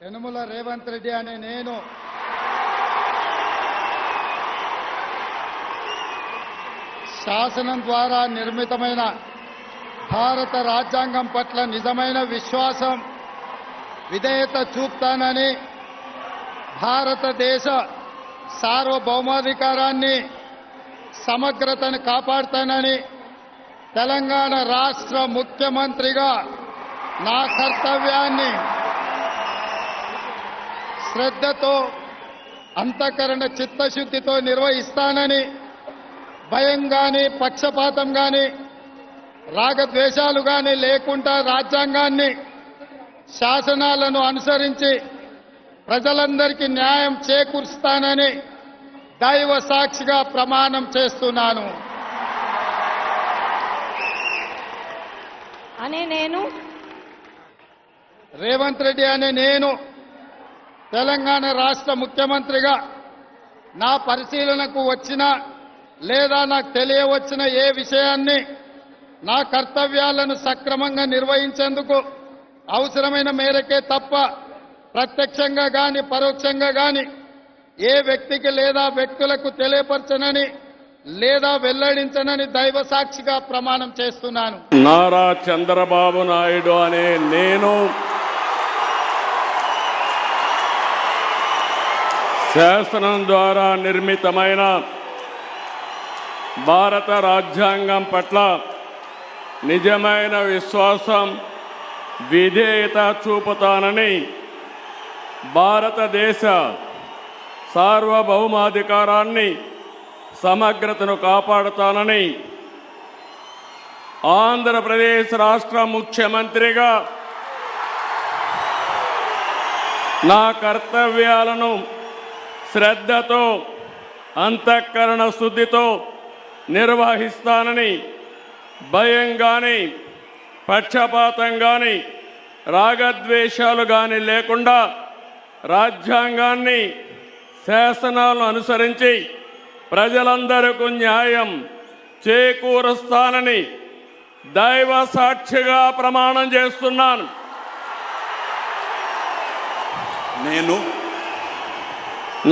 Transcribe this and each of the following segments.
యనుమల రేవంత్ రెడ్డి అనే నేను శాసనం ద్వారా నిర్మితమైన భారత రాజ్యాంగం పట్ల నిజమైన విశ్వాసం విధేయత చూపుతానని భారతదేశ సార్వభౌమాధికారాన్ని సమగ్రతను కాపాడుతానని తెలంగాణ రాష్ట్ర ముఖ్యమంత్రిగా నా కర్తవ్యాన్ని శ్రద్ధతో అంతఃకరణ చిత్తశుద్ధితో నిర్వహిస్తానని భయం గాని పక్షపాతం గాని రాగద్వేషాలు గాని లేకుండా రాజ్యాంగాన్ని శాసనాలను అనుసరించి ప్రజలందరికీ న్యాయం చేకూరుస్తానని దైవ సాక్షిగా ప్రమాణం చేస్తున్నాను రేవంత్ రెడ్డి అనే నేను తెలంగాణ రాష్ట్ర ముఖ్యమంత్రిగా నా పరిశీలనకు వచ్చిన లేదా నాకు తెలియవచ్చిన ఏ విషయాన్ని నా కర్తవ్యాలను సక్రమంగా నిర్వహించేందుకు అవసరమైన మేరకే తప్ప ప్రత్యక్షంగా గాని పరోక్షంగా గాని ఏ వ్యక్తికి లేదా వ్యక్తులకు తెలియపరచనని లేదా వెల్లడించనని దైవ సాక్షిగా ప్రమాణం చేస్తున్నాను. నారా చంద్రబాబు నాయుడు అనే నేను శాసనం ద్వారా నిర్మితమైన భారత రాజ్యాంగం పట్ల నిజమైన విశ్వాసం విధేయత చూపుతానని భారతదేశ సార్వభౌమాధికారాన్ని సమగ్రతను కాపాడుతానని ఆంధ్రప్రదేశ్ రాష్ట్ర ముఖ్యమంత్రిగా నా కర్తవ్యాలను శ్రద్ధతో అంతఃకరణ శుద్ధితో నిర్వహిస్తానని భయం గాని పక్షపాతం గాని రాగద్వేషాలు గాని లేకుండా రాజ్యాంగాన్ని శాసనాలను అనుసరించి ప్రజలందరికీ న్యాయం చేకూరుస్తానని దైవ సాక్షిగా ప్రమాణం చేస్తున్నాను. నేను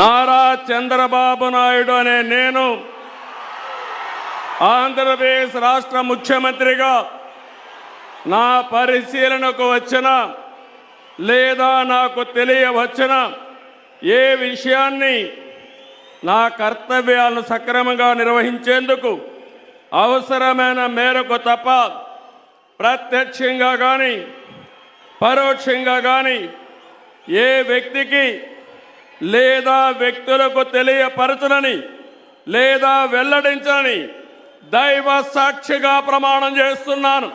నారా చంద్రబాబు నాయుడు అనే నేను ఆంధ్రప్రదేశ్ రాష్ట్ర ముఖ్యమంత్రిగా నా పరిశీలనకు వచ్చిన లేదా నాకు తెలియవచ్చిన ఏ విషయాన్ని నా కర్తవ్యాలను సక్రమంగా నిర్వహించేందుకు అవసరమైన మేరకు తప్ప ప్రత్యక్షంగా కానీ పరోక్షంగా కానీ ఏ వ్యక్తికి లేదా వ్యక్తులకు తెలియపరచనని లేదా వెల్లడించని దైవ సాక్షిగా ప్రమాణం చేస్తున్నాను.